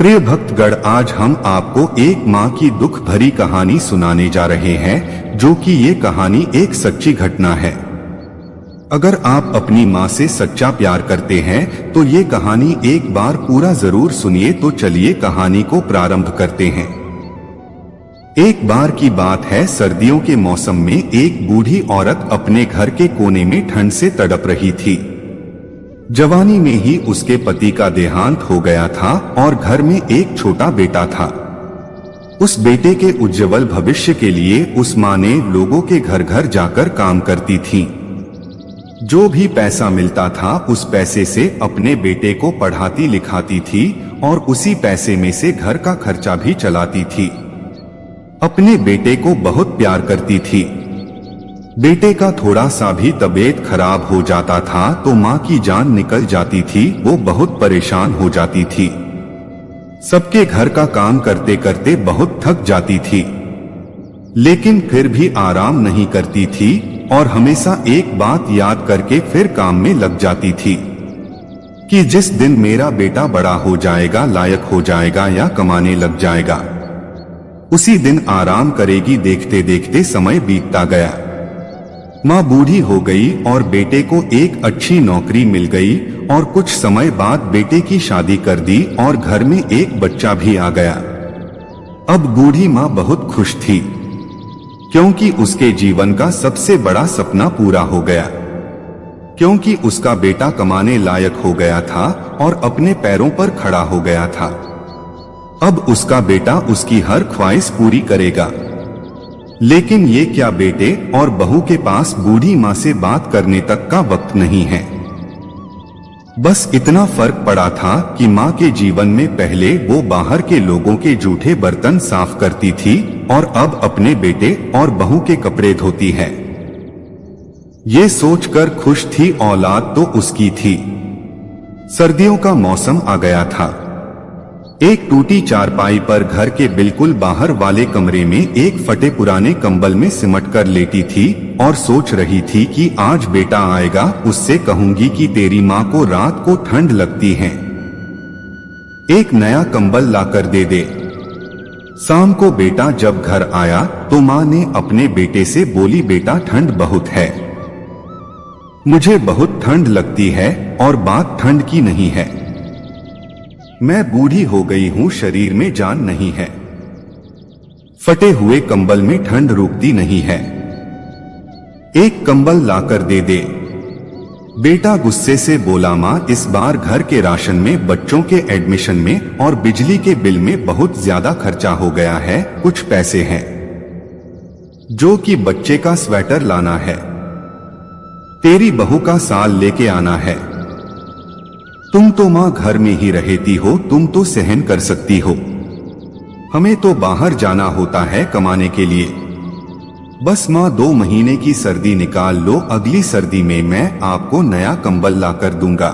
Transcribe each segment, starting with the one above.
प्रिय भक्तगण, आज हम आपको एक माँ की दुख भरी कहानी सुनाने जा रहे हैं, जो कि ये कहानी एक सच्ची घटना है। अगर आप अपनी माँ से सच्चा प्यार करते हैं तो ये कहानी एक बार पूरा जरूर सुनिए। तो चलिए कहानी को प्रारंभ करते हैं। एक बार की बात है, सर्दियों के मौसम में एक बूढ़ी औरत अपने घर के कोने में ठंड से तड़प रही थी। जवानी में ही उसके पति का देहांत हो गया था और घर में एक छोटा बेटा था। उस बेटे के उज्जवल भविष्य के लिए उस माँ ने लोगों के घर घर जाकर काम करती थी। जो भी पैसा मिलता था उस पैसे से अपने बेटे को पढ़ाती लिखाती थी और उसी पैसे में से घर का खर्चा भी चलाती थी। अपने बेटे को बहुत प्यार करती थी। बेटे का थोड़ा सा भी तबीयत खराब हो जाता था तो माँ की जान निकल जाती थी। वो बहुत परेशान हो जाती थी। सबके घर का काम करते करते बहुत थक जाती थी, लेकिन फिर भी आराम नहीं करती थी और हमेशा एक बात याद करके फिर काम में लग जाती थी कि जिस दिन मेरा बेटा बड़ा हो जाएगा, लायक हो जाएगा या कमाने लग जाएगा, उसी दिन आराम करेगी। देखते देखते समय बीतता गया। माँ बूढ़ी हो गई और बेटे को एक अच्छी नौकरी मिल गई और कुछ समय बाद बेटे की शादी कर दी और घर में एक बच्चा भी आ गया। अब बूढ़ी माँ बहुत खुश थी, क्योंकि उसके जीवन का सबसे बड़ा सपना पूरा हो गया, क्योंकि उसका बेटा कमाने लायक हो गया था और अपने पैरों पर खड़ा हो गया था। अब उसका बेटा उसकी हर ख्वाहिश पूरी करेगा। लेकिन ये क्या, बेटे और बहू के पास बूढ़ी माँ से बात करने तक का वक्त नहीं है। बस इतना फर्क पड़ा था कि माँ के जीवन में पहले वो बाहर के लोगों के जूठे बर्तन साफ करती थी और अब अपने बेटे और बहू के कपड़े धोती है। ये सोचकर खुश थी, औलाद तो उसकी थी। सर्दियों का मौसम आ गया था। एक टूटी चारपाई पर घर के बिल्कुल बाहर वाले कमरे में एक फटे पुराने कंबल में सिमट कर लेटी थी और सोच रही थी कि आज बेटा आएगा, उससे कहूंगी कि तेरी माँ को रात को ठंड लगती है, एक नया कंबल लाकर दे दे। शाम को बेटा जब घर आया तो माँ ने अपने बेटे से बोली, बेटा ठंड बहुत है, मुझे बहुत ठंड लगती है और बात ठंड की नहीं है। मैं बूढ़ी हो गई हूँ, शरीर में जान नहीं है। फटे हुए कंबल में ठंड रुकती नहीं है, एक कंबल लाकर दे दे। बेटा गुस्से से बोला, माँ इस बार घर के राशन में, बच्चों के एडमिशन में और बिजली के बिल में बहुत ज्यादा खर्चा हो गया है। कुछ पैसे हैं जो कि बच्चे का स्वेटर लाना है, तेरी बहू का साल लेके आना है। तुम तो माँ घर में ही रहती हो, तुम तो सहन कर सकती हो, हमें तो बाहर जाना होता है कमाने के लिए। बस माँ 2 महीने की सर्दी निकाल लो, अगली सर्दी में मैं आपको नया कंबल लाकर दूंगा।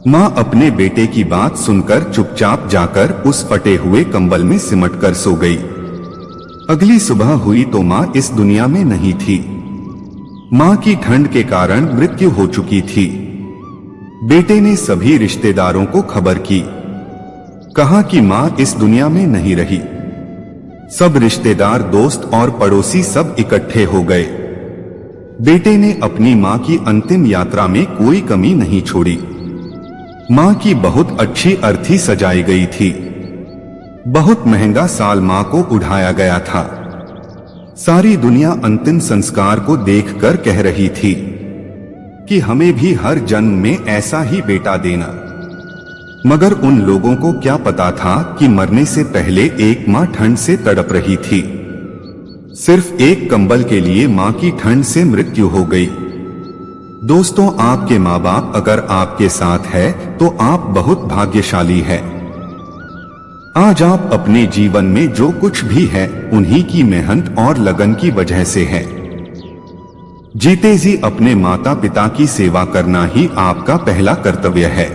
माँ अपने बेटे की बात सुनकर चुपचाप जाकर उस फटे हुए कंबल में सिमट कर सो गई। अगली सुबह हुई तो माँ इस दुनिया में नहीं थी। माँ की ठंड के कारण मृत्यु हो चुकी थी। बेटे ने सभी रिश्तेदारों को खबर की, कहा कि माँ इस दुनिया में नहीं रही। सब रिश्तेदार, दोस्त और पड़ोसी सब इकट्ठे हो गए। बेटे ने अपनी माँ की अंतिम यात्रा में कोई कमी नहीं छोड़ी। माँ की बहुत अच्छी अर्थी सजाई गई थी। बहुत महंगा साल माँ को उठाया गया था। सारी दुनिया अंतिम संस्कार को देखकर कह रही थी कि हमें भी हर जन्म में ऐसा ही बेटा देना। मगर उन लोगों को क्या पता था कि मरने से पहले एक माँ ठंड से तड़प रही थी। सिर्फ एक कंबल के लिए माँ की ठंड से मृत्यु हो गई। दोस्तों, आपके माँ बाप अगर आपके साथ है तो आप बहुत भाग्यशाली है। आज आप अपने जीवन में जो कुछ भी है उन्हीं की मेहनत और लगन की वजह से है। जीते जी अपने माता पिता की सेवा करना ही आपका पहला कर्तव्य है।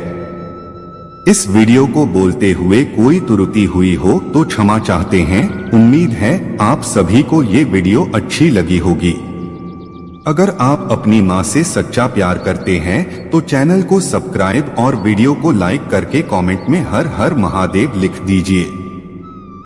इस वीडियो को बोलते हुए कोई त्रुटि हुई हो तो क्षमा चाहते हैं। उम्मीद है आप सभी को ये वीडियो अच्छी लगी होगी। अगर आप अपनी माँ से सच्चा प्यार करते हैं तो चैनल को सब्सक्राइब और वीडियो को लाइक करके कमेंट में हर हर महादेव लिख दीजिए।